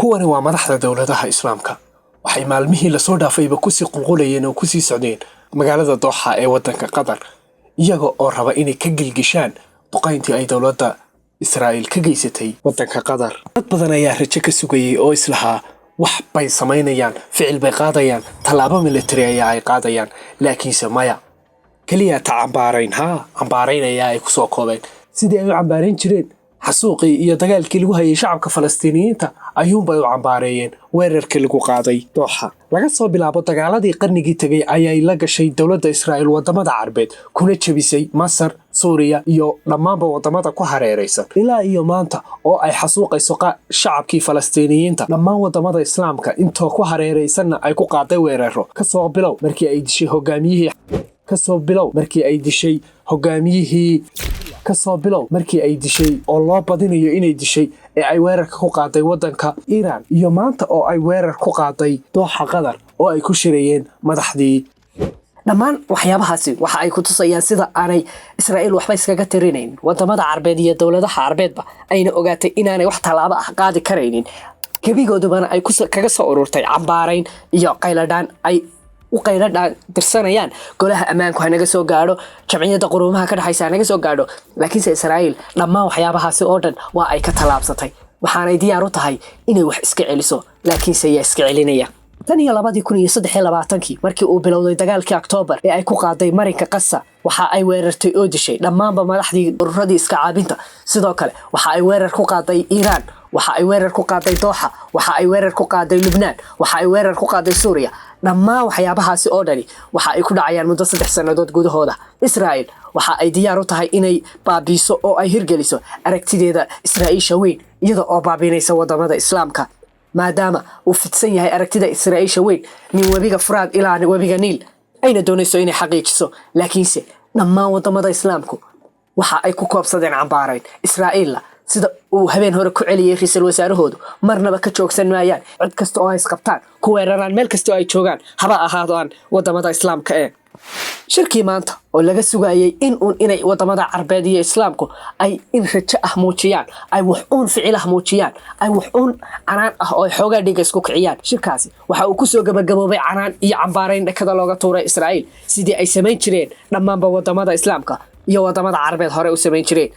kuwani waa madaxda dowladaha islaamka waxay maalmihii la soo dhaafayba ku sii qulqulayeen oo ku sii socdeen magaalada Dooxa ee wadanka Qatar iyaga oo raba inay ka gilgishaan duqayntii ay dowladda Israa'iil ka geysatay wadanka Qatar. dad badan ayaa rajo ka sugayay oo islaha wax bay sameynayaan ficil bay qaadayaan talaabo military ay qaadayaan laakiinse maya kaliya cambaaraynaya ay ku soo koobeen sidii ay u cambaarayn jireen xasuuqii iyo dagaalkii lagu hayay shacabka Falastiiniyiinta ayuunbay u cambaareeyeen weerarkii lagu qaaday Dooxa. laga soo bilaabo dagaaladii qarnigii tagay ayay la gashay dowladda Israa'iil wadamada Carbeed kuna jabisay Masar, Suuriya iyo dhammaanba wadamada ku hareeraysan ilaa iyo maanta oo ay xasuuqayso shacabkii Falastiiniyiinta. dhammaan wadamada Islaamka intoo ku hareeraysanna ay ku qaaday weeraro ka soo bilow markii ay dishay oo loo badinayo inay dishay ee ay weerarka ku qaaday wadanka Iran iyo maanta oo ay weerar ku qaaday Dooxa Qatar oo ay ku shirayeen madaxdii. dhammaan waxyaabahaasi waxa ay ku tusayaan sida aanay Israa'iil waxba iskaga tirinayn wadamada Carbeed iyo dowladaha Carbeedba ayna ogaatay inaanay wax talaabo ah qaadi karaynin gabigoodubana ay kaga soo ururtay cambaarayn iyo qayladaan ay u qayladaan dirsanayaan golaha ammaanku ha naga soo gaadho jamciyadda quruumaha ka dhaxaysa ha naga soo gaadho laakiinse Israa'iil dhammaan waxyaabahaasi oo dhan waa ay ka talaabsatay waxaanay diyaar u tahay inay wax iska celiso laakiinse yaa iska celinaya. tan iyo 2023 markii uu bilowday dagaalkii Oktoobar ee ay ku qaaday marinka Gaza waxa ay weerartay oo dishay dhammaanba madaxdii ururadii iska caabinta. sidoo kale waxa ay weerar ku qaaday Iran, waxa ay weerar ku qaaday Dooxa, waxa ay weerar ku qaaday Lebanon, waxa ay weerar ku qaaday Suuriya. dhammaan waxyaabahaasi oo dhani waxa ay ku dhacayaan muddo 3 sanadood gudahooda. Israa'iil waxa ay diyaar u tahay inay baabiiso oo ay hirgeliso aragtideeda Israa'iisha weyn iyada oo baabiinaysa wadamada Islaamka maadaama uu fidsan yahay aragtida Israa'iisha weyn min webiga Furaad ilaa webiga Niil ayna doonayso inay xaqiijiso laakiinse dhammaan wadamada Islaamku waxa ay ku koobsadeen cambaarayn Israa'iil sida uu habeen hore ku celiyay ra'iisul wasaarahoodu marnaba ka joogsan maayaan cid kasta oo ay isqabtaan ku weeraraan meel kasta oo ay joogaan haba ahaadaan wadamada Islaamka ee shirkii maanta oo laga sugayay inay wadamada Carbeed iyo Islaamku ay in rajo ah muujiyaan ay wax ficil ah muujiyaan ay wax canaan ah oo xoogaa dhiga isku kiciyaan. shirkaasi waxa uu ku soo gabagaboobay canaan iyo cambaarayn dhakada looga tuuray Israa'iil sidii ay sameyn jireen dhammaanba wadamada Islaamka iyo wadamada Carbeed hore u sameyn jireen.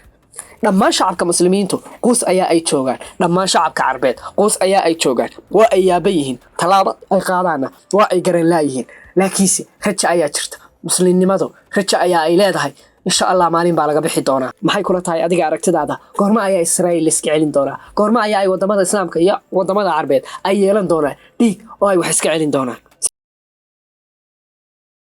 dhammaan shacabka muslimiintu quus ayaa ay joogaan dhammaan shacabka Carbeed quus ayaa ay joogaan waa ay yaaba yihiin talaabo ay qaadaana waa ay garan laayihiin laakiinse rajo ayaa jirta muslimnimadu rajo ayaa ay leedahay insha Allah maalin baa laga bixi doonaa. maxay kula tahay adiga aragtidaada goorma ayaa Israa'iil iska celin doonaa goorma ayaa ay wadamada Islaamka iyo wadamada Carbeed ay yeelan doonaan dhiig oo ay wax iska celin doonaan.